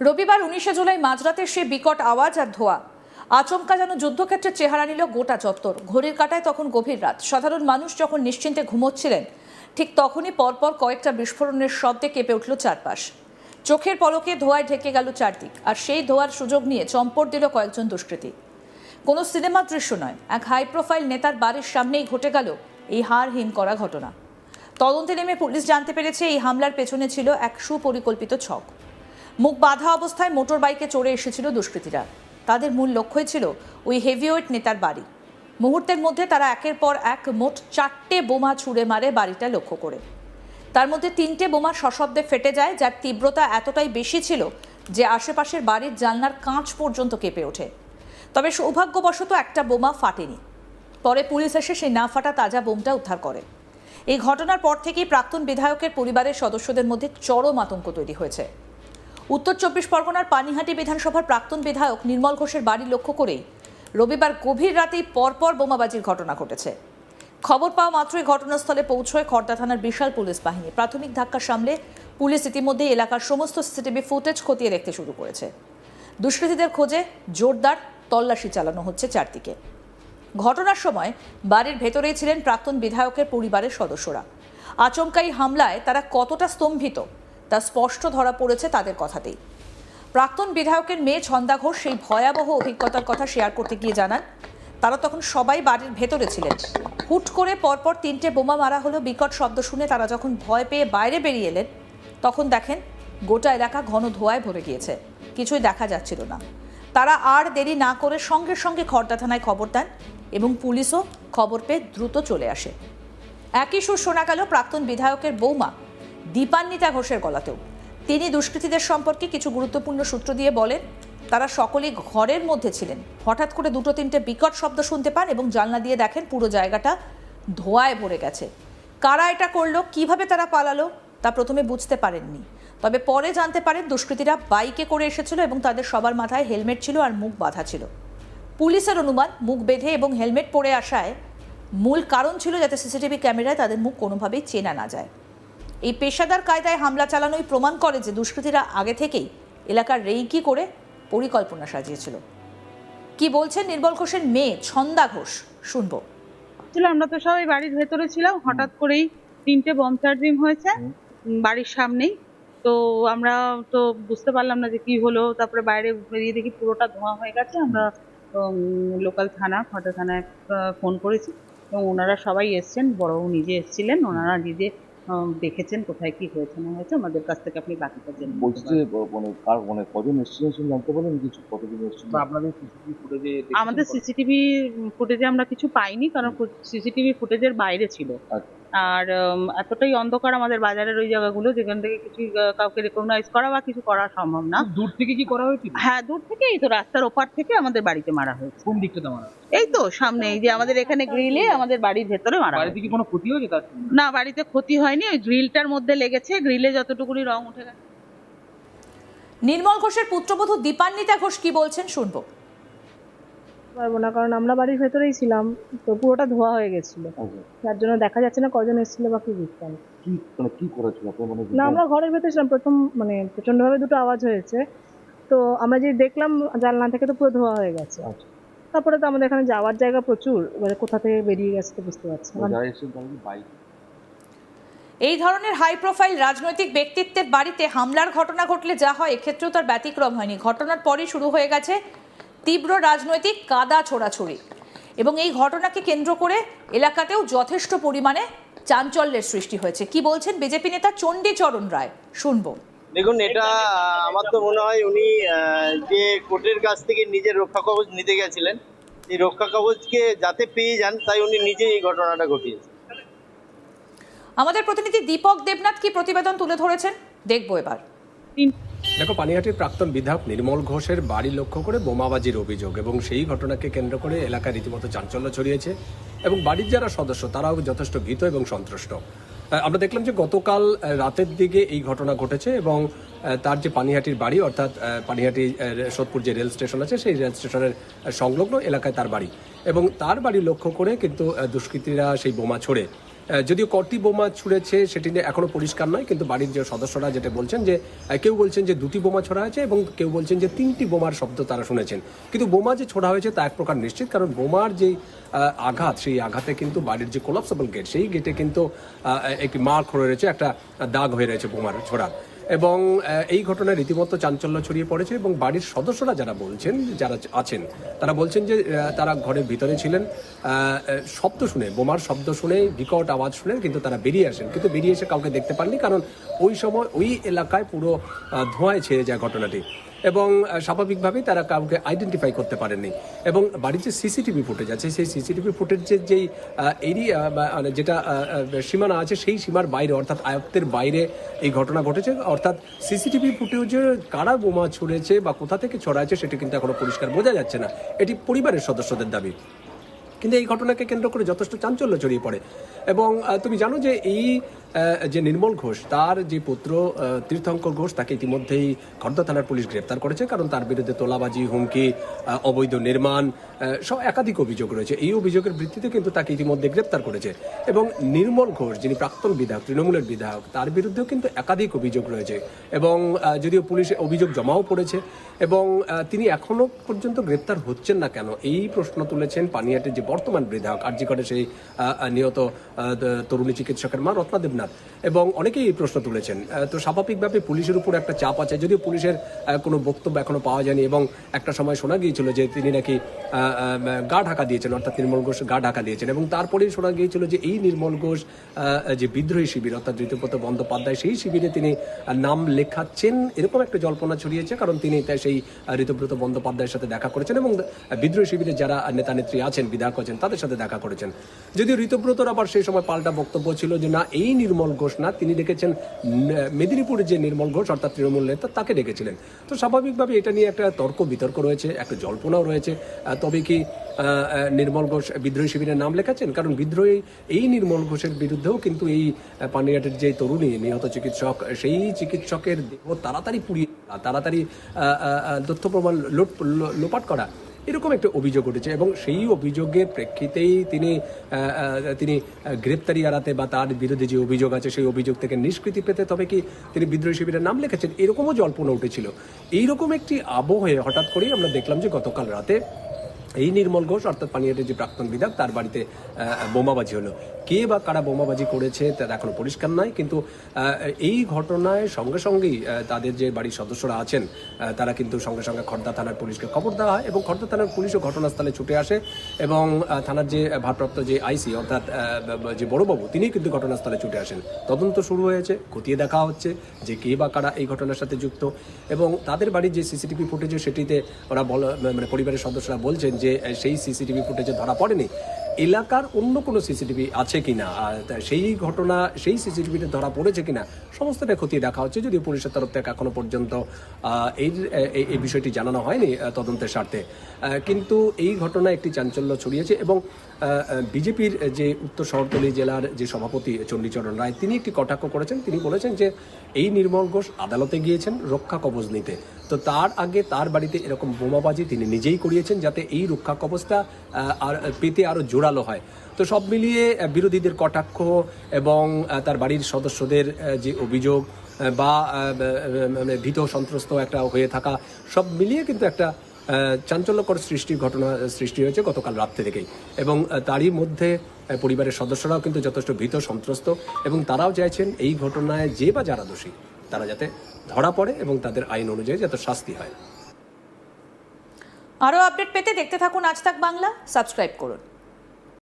রবিবার 19শে জুলাই মাঝরাতে সে বিকট আওয়াজ আর ধোঁয়া আচমকা যেন যুদ্ধক্ষেত্রের চেহারা নিল গোটা চত্বর। ঘড়ির কাঁটায় তখন গভীর রাত। সাধারণ মানুষ যখন নিশ্চিন্তে ঘুমোচ্ছিলেন, ঠিক তখনই পরপর কয়েকটা বিস্ফোরণের শব্দে কেঁপে উঠল চারপাশ। চোখের পলকে ধোঁয়ায় ঢেকে গেল চারদিক, আর সেই ধোঁয়ার সুযোগ নিয়ে চম্পট দিল কয়েকজন দুষ্কৃতী। কোনো সিনেমার দৃশ্য নয়, এক হাই প্রোফাইল নেতার বাড়ির সামনেই ঘটে গেল এই হাড়হিম করা ঘটনা। তদন্তে নেমে পুলিশ জানতে পেরেছে এই হামলার পেছনে ছিল এক সুপরিকল্পিত ছক। মুখ বাঁধা অবস্থায় মোটর বাইকে চড়ে এসেছিল দুষ্কৃতীরা। তাদের মূল লক্ষ্যই ছিল ওই হেভিওয়েট নেতার বাড়ি। মুহূর্তের মধ্যে তারা একের পর এক মোট 4টে বোমা ছুড়ে মারে বাড়িটা লক্ষ্য করে। তার মধ্যে 3টে বোমা সশব্দে ফেটে যায়, যার তীব্রতা এতটাই বেশি ছিল যে আশেপাশের বাড়ির জানলার কাঁচ পর্যন্ত কেঁপে ওঠে। তবে সৌভাগ্যবশত একটা বোমা ফাটেনি। পরে পুলিশ এসে সেই না ফাটা তাজা বোমটা উদ্ধার করে। এই ঘটনার পর থেকেই প্রাক্তন বিধায়কের পরিবারের সদস্যদের মধ্যে চরম আতঙ্ক তৈরি হয়েছে। উত্তর 24 পরগনার পানিহাটি বিধানসভার প্রাক্তন বিধায়ক নির্মল ঘোষের বাড়ি লক্ষ্য করেই রবিবার গভীর রাতেই পরপর বোমাবাজির ঘটনা ঘটেছে। খবর পাওয়া মাত্রই ঘটনাস্থলে পৌঁছয় খড়দা থানার বিশাল পুলিশ বাহিনী। প্রাথমিক ধাক্কা সামলে পুলিশ ইতিমধ্যেই এলাকার সমস্ত সিসিটিভি ফুটেজ খতিয়ে দেখতে শুরু করেছে। দুষ্কৃতীদের খোঁজে জোরদার তল্লাশি চালানো হচ্ছে চারদিকে। ঘটনার সময় বাড়ির ভেতরেই ছিলেন প্রাক্তন বিধায়কের পরিবারের সদস্যরা। আচমকাই হামলায় তারা কতটা স্তম্ভিত তা স্পষ্ট ধরা পড়েছে তাদের কথাতেই। প্রাক্তন বিধায়কের মেয়ে ছন্দা ঘোষ সেই ভয়াবহ অভিজ্ঞতার কথা শেয়ার করতে গিয়ে জানান, তারা তখন সবাই বাড়ির ভেতরে ছিলেন। হুট করে পরপর 3টে বোমা মারা হলো। বিকট শব্দ শুনে তারা যখন ভয় পেয়ে বাইরে বেরিয়ে এলেন, তখন দেখেন গোটা এলাকা ঘন ধোঁয়ায় ভরে গিয়েছে, কিছুই দেখা যাচ্ছিল না। তারা আর দেরি না করে সঙ্গে সঙ্গে খড়দা থানায় খবর দেন এবং পুলিশও খবর পেয়ে দ্রুত চলে আসে। একই সুর শোনা গেল প্রাক্তন বিধায়কের বৌমা দীপান্বিতা ঘোষের গলাতেও। তিনি দুষ্কৃতীদের সম্পর্কে কিছু গুরুত্বপূর্ণ সূত্র দিয়ে বলেন, তারা সকলেই ঘরের মধ্যে ছিলেন। হঠাৎ করে 2-3টে বিকট শব্দ শুনতে পান এবং জানলা দিয়ে দেখেন পুরো জায়গাটা ধোঁয়ায় ভরে গেছে। কারা এটা করলো, কিভাবে তারা পালালো, তা প্রথমে বুঝতে পারেননি। তবে পরে জানতে পারেন দুষ্কৃতীরা বাইকে করে এসেছিল এবং তাদের সবার মাথায় হেলমেট ছিল আর মুখ বাঁধা ছিল। পুলিশের অনুমান, মুখ বেঁধে এবং হেলমেট পরে আসায় মূল কারণ ছিল যাতে সিসিটিভি ক্যামেরায় তাদের মুখ কোনোভাবেই চেনা না যায়। এই পেশাদার কায়দায় হামলা চালানোই প্রমাণ করে যে দুষ্কৃতীরা আগে থেকেই এলাকার রেইকি করে পরিকল্পনা সাজিয়েছিল। কি বলছেন নির্মল ঘোষের মেয়ে ছন্দা ঘোষ, শুনবো। আমরা তো সবাই বাড়ির ভেতরে ছিলাম, হঠাৎ করেই 3টে বম চার্জিং হয়েছে বাড়ির সামনেই। তো আমরা তো বুঝতে পারলাম না যে কি হলো। তারপরে বাইরে বেরিয়ে দেখি পুরোটা ধোঁয়া হয়ে গেছে। আমরা লোকাল থানা খড়দা থানায় ফোন করেছি এবং ওনারা সবাই এসছেন, বড়বাবু নিজে এসেছিলেন। ওনারা নিজে দেখেছেন কোথায় কি হয়েছে না হয়েছে। আমাদের কাছ থেকে আপনি বাকিটা জেনে বলছি যে কজন এসেছিলেন সেটা জানতে পারলেন কিছু, কতদিন এসেছিলেন? আমাদের সিসিটিভি ফুটেজে আমরা কিছু পাইনি, কারণ সিসিটিভি ফুটেজের বাইরে ছিল। আর এতটাই অন্ধকার আমাদের বাজারের ওই জায়গাগুলো, যেখান থেকে কিছু কাউকে রেকগনাইজ করা বা কিছু করা সম্ভব না। দূর থেকে কি করা হয়েছিল? হ্যাঁ, দূর থেকে, এই তো রাস্তার ওপার থেকে আমাদের বাড়িতে মারা হয়েছে। কোন দিকটা মারা? এই তো সামনে, এই যে আমাদের এখানে গ্রিলে আমাদের বাড়ির ভেতরে মারা। বাড়িতে কি কোনো ক্ষতি হয়েছে? তার না, বাড়িতে ক্ষতি হয়নি। ওই গ্রিলটার মধ্যে লেগেছে, গ্রিলে যতটুকুনি রং উঠে গেছে। নির্মল ঘোষের পুত্রবধূ দীপান্বিতা ঘোষ কি বলছেন, শুনবো। পারবো না, কারণ আমরা বাড়ির ভেতরেই ছিলাম, তো পুরোটা ধোয়া হয়ে গেছিল। যার জন্য দেখা যাচ্ছে না কজন এসেছিল বা কি বুঝতাম কি করেছিল না। আমরা ঘরের ভেতরে ছিলাম, প্রথম প্রচন্ড ভাবে দুটো আওয়াজ হয়েছে। তো আমরা যে দেখলাম জানলা থেকে তো পুরো ধোয়া হয়ে গেছে। তারপরে তো আমাদের এখানে যাওয়ার জায়গা প্রচুর, এবারে কোথা থেকে বেরিয়ে গেছে তো বুঝতে পারছি না। এই ধরনের হাই প্রোফাইল রাজনৈতিক ব্যক্তিত্বের বাড়িতে হামলার ঘটনা ঘটলে যা হয়, এক্ষেত্রেও তার ব্যতিক্রম হয়নি। ঘটনার পরই শুরু হয়ে গেছে তীব্র রাজনৈতিক কাদা ছোড়াছুড়ি এবং এই ঘটনাকে কেন্দ্র করে এলাকাতেও যথেষ্ট পরিমাণে চাঞ্চল্যের সৃষ্টি হয়েছে। কি বলছেন বিজেপি নেতা চণ্ডীচরণ রায়, শুনবো। দেখুন, এটা আমার তো মনে হয় উনি যে কোর্টের কাছ থেকে নিজের রক্ষা কবচ নিতে গেছিলেন, এই রক্ষা কবচকে যাতে পেয়ে যান তাই উনি নিজেই এই ঘটনাটা ঘটিয়েছেন। আমাদের প্রতিনিধি দীপক দেবনাথ কি প্রতিবেদন তুলে ধরেছেন, দেখবো এবার। দেখো, পানিহাটির প্রাক্তন বিধায়ক নির্মল ঘোষের বাড়ি লক্ষ্য করে বোমাবাজির অভিযোগ এবং সেই ঘটনাকে কেন্দ্র করে এলাকায় রীতিমতো চাঞ্চল্য ছড়িয়েছে এবং বাড়ির যারা সদস্য তারাও যথেষ্ট ভীত এবং সন্ত্রস্ত। আমরা দেখলাম যে গতকাল রাতের দিকে এই ঘটনা ঘটেছে এবং তার যে পানিহাটির বাড়ি, অর্থাৎ পানিহাটি সোদপুর যে রেল স্টেশন আছে সেই রেল স্টেশনের সংলগ্ন এলাকায় তার বাড়ি এবং তার বাড়ি লক্ষ্য করে কিন্তু দুষ্কৃতীরা সেই বোমা ছোড়ে যদিও কটি বোমা ছুঁড়েছে সেটি নিয়ে এখনো পরিষ্কার নয়, কিন্তু বাড়ির যে সদস্যরা যেটা বলছেন যে কেউ বলছেন যে 2টি বোমা ছোড়া হয়েছে এবং কেউ বলছেন যে 3টি বোমার শব্দ তারা শুনেছেন। কিন্তু বোমা যে ছোড়া হয়েছে তা এক প্রকার নিশ্চিত, কারণ বোমার যে আঘাত, সেই আঘাতে কিন্তু বাড়ির যে কোলাপসেবল গেট, সেই গেটে কিন্তু একটি মার্ক হয়ে রয়েছে, একটা দাগ হয়ে রয়েছে বোমার ছোড়া। এবং এই ঘটনায় রীতিমতো চাঞ্চল্য ছড়িয়ে পড়েছে এবং বাড়ির সদস্যরা যারা বলছেন, যারা আছেন তারা বলছেন যে তারা ঘরের ভিতরে ছিলেন, শব্দ শুনে, বোমার শব্দ শুনে, বিকট আওয়াজ শুনে কিন্তু তারা বেরিয়ে আসেন, কিন্তু বেরিয়ে এসে কাউকে দেখতে পাননি, কারণ ওই সময় ওই এলাকায় পুরো ধোঁয়ায় ছেয়ে যায় ঘটনাটি। এবং স্বাভাবিকভাবেই তারা কাউকে আইডেন্টিফাই করতে পারেননি। এবং বাড়ির যে সিসিটিভি ফুটেজ আছে, সেই সিসিটিভি ফুটেজের যেই এরিয়া যেটা সীমানা আছে, সেই সীমার বাইরে, অর্থাৎ আয়ত্তের বাইরে এই ঘটনা ঘটেছে। অর্থাৎ সিসিটিভি ফুটেজে কারা বোমা ছুড়েছে বা কোথা থেকে ছড়াচ্ছে সেটি কিন্তু এখনো পরিষ্কার বোঝা যাচ্ছে না, এটি পরিবারের সদস্যদের দাবি। কিন্তু এই ঘটনাকে কেন্দ্র করে যথেষ্ট চাঞ্চল্য ছড়িয়ে পড়ে। এবং তুমি জানো যে এই যে নির্মল ঘোষ, তার যে পুত্র তীর্থঙ্কর ঘোষ, তাকে ইতিমধ্যেই খড়দা থানার পুলিশ গ্রেপ্তার করেছে, কারণ তার বিরুদ্ধে তোলাবাজি, হুমকি, অবৈধ নির্মাণ সব একাধিক অভিযোগ রয়েছে। এই অভিযোগের ভিত্তিতে কিন্তু তাকে ইতিমধ্যে গ্রেপ্তার করেছে। এবং নির্মল ঘোষ, যিনি প্রাক্তন বিধায়ক, তৃণমূলের বিধায়ক, তার বিরুদ্ধেও কিন্তু একাধিক অভিযোগ রয়েছে। এবং যদিও পুলিশে অভিযোগ জমাও পড়েছে এবং তিনি এখনো পর্যন্ত গ্রেপ্তার হচ্ছেন না কেন, এই প্রশ্ন তুলেছেন পানিহাটির যে বর্তমান বিধায়ক, আরজি করে সেই নিহত তরুণী চিকিৎসকের মা রত্না দেবনাথ। এবং অনেকেই এই প্রশ্ন তুলেছেন। তো স্বাভাবিকভাবে পুলিশের উপর একটা চাপ আছে, যদিও পুলিশের কোনো বক্তব্য এখনো পাওয়া যায়নি। এবং একটা সময় শোনা গিয়েছিল যে তিনি নাকি গা ঢাকা দিয়েছেন, অর্থাৎ নির্মল ঘোষ গা ঢাকা দিয়েছেন। এবং তারপরেই শোনা গিয়েছিল যে এই নির্মল ঘোষ যে বিদ্রোহী শিবির, অর্থাৎ ঋতুব্রত বন্দ্যোপাধ্যায়, সেই শিবিরে তিনি নাম লেখাচ্ছেন, এরকম একটা জল্পনা ছড়িয়েছে। কারণ তিনি সেই ঋতুব্রত বন্দ্যোপাধ্যায়ের সাথে দেখা করেছেন এবং বিদ্রোহী শিবিরের যারা নেতা নেত্রী আছেন, বিধায়ক আছেন, তাদের সাথে দেখা করেছেন। যদিও ঋতুব্রতর আবার সেই সময় পাল্টা বক্তব্য ছিল যে না, এই নির্মল ঘোষ না, তিনি ডেকেছেন মেদিনীপুরের যে নির্মল ঘোষ, অর্থাৎ তৃণমূল নেতা, তাকে ডেকেছিলেন। তো স্বাভাবিকভাবে এটা নিয়ে একটা তর্ক বিতর্ক রয়েছে, একটা জল্পনাও রয়েছে। তবে কি নির্মল ঘোষ বিদ্রোহী শিবিরের নাম লেখাচ্ছেন? কারণ বিদ্রোহী এই নির্মল ঘোষের বিরুদ্ধেও কিন্তু এই পানিহাটের যে তরুণী নিহত চিকিৎসক, সেই চিকিৎসকের দেহ তাড়াতাড়ি পুড়িয়ে, তাড়াতাড়ি তথ্য প্রমাণ লোপাট করা, এরকম একটা অভিযোগ উঠেছে। এবং সেই অভিযোগের প্রেক্ষিতেই তিনি গ্রেপ্তারি এড়াতে বা তার বিরুদ্ধে যে অভিযোগ আছে সেই অভিযোগ থেকে নিষ্কৃতি পেতে তবে কি তিনি বিদ্রোহী শিবিরের নাম লিখেছেন, এরকমও জল্পনা উঠেছিল। এইরকম একটি আবহে হঠাৎ করেই আমরা দেখলাম যে গতকাল রাতে এই নির্মল ঘোষ, অর্থাৎ পানিহাটির যে প্রাক্তন বিধায়ক, তার বাড়িতে বোমাবাজি হলো। কে বা কারা বোমাবাজি করেছে তা এখনো পরিষ্কার নয়। কিন্তু এই ঘটনায় সঙ্গে সঙ্গেই তাদের যে বাড়ির সদস্যরা আছেন, তারা কিন্তু সঙ্গে সঙ্গে খড়দা থানার পুলিশকে খবর দেওয়া হয় এবং খড়দা থানার পুলিশও ঘটনাস্থলে ছুটে আসে। এবং থানার যে ভারপ্রাপ্ত যে আইসি, অর্থাৎ যে বড়বাবু, তিনি কিন্তু ঘটনাস্থলে ছুটে আসেন। তদন্ত শুরু হয়েছে, খতিয়ে দেখা হচ্ছে যে কে বা কারা এই ঘটনার সাথে যুক্ত। এবং তাদের বাড়ির যে সিসিটিভি ফুটেজে, সেটিতে ওরা মানে পরিবারের সদস্যরা বলছেন যে সেই সিসিটিভি ফুটেজে ধরা পড়েনি, এলাকার অন্য কোনো সিসিটিভি আছে কিনা, সেই ঘটনা সেই সিসিটিভিতে ধরা পড়েছে কিনা, সমস্তটা খতিয়ে দেখা হচ্ছে। যদিও পুলিশের তরফ থেকে এখনো পর্যন্ত এই বিষয়টি জানানো হয়নি তদন্তের স্বার্থে। কিন্তু এই ঘটনায় একটি চাঞ্চল্য ছড়িয়েছে। এবং বিজেপির যে উত্তর শহরতলি জেলার যে সভাপতি চণ্ডীচরণ রায়, তিনি একটি কটাক্ষ করেছেন। তিনি বলেছেন যে এই নির্মল ঘোষ আদালতে গিয়েছেন রক্ষা কবচ নিতে, তো তার আগে তার বাড়িতে এরকম বোমাবাজি তিনি নিজেই করিয়েছেন, যাতে এই রক্ষা কবচটা আর পেতে আরো জোরালো হয়। তো সব মিলিয়ে বিরোধীদের কটাক্ষ এবং তার বাড়ির সদস্যদের যে অভিযোগ বা ভীত সন্ত্রস্ত একটা হয়ে থাকা, সব মিলিয়ে কিন্তু একটা চাঞ্চল্যকর ঘটনা সৃষ্টি হয়েছে গতকাল রাত থেকেই। এবং তারই মধ্যে পরিবারের সদস্যরাও কিন্তু যথেষ্ট ভীত সন্ত্রস্ত এবং তারাও চাইছেন এই ঘটনায় যে বা যারা দোষী তারা যাতে ধরা পড়ে এবং তাদের আইন অনুযায়ী যাতে শাস্তি হয়। আরও আপডেট পেতে দেখতে থাকুন আজ তাক বাংলা, সাবস্ক্রাইব করুন।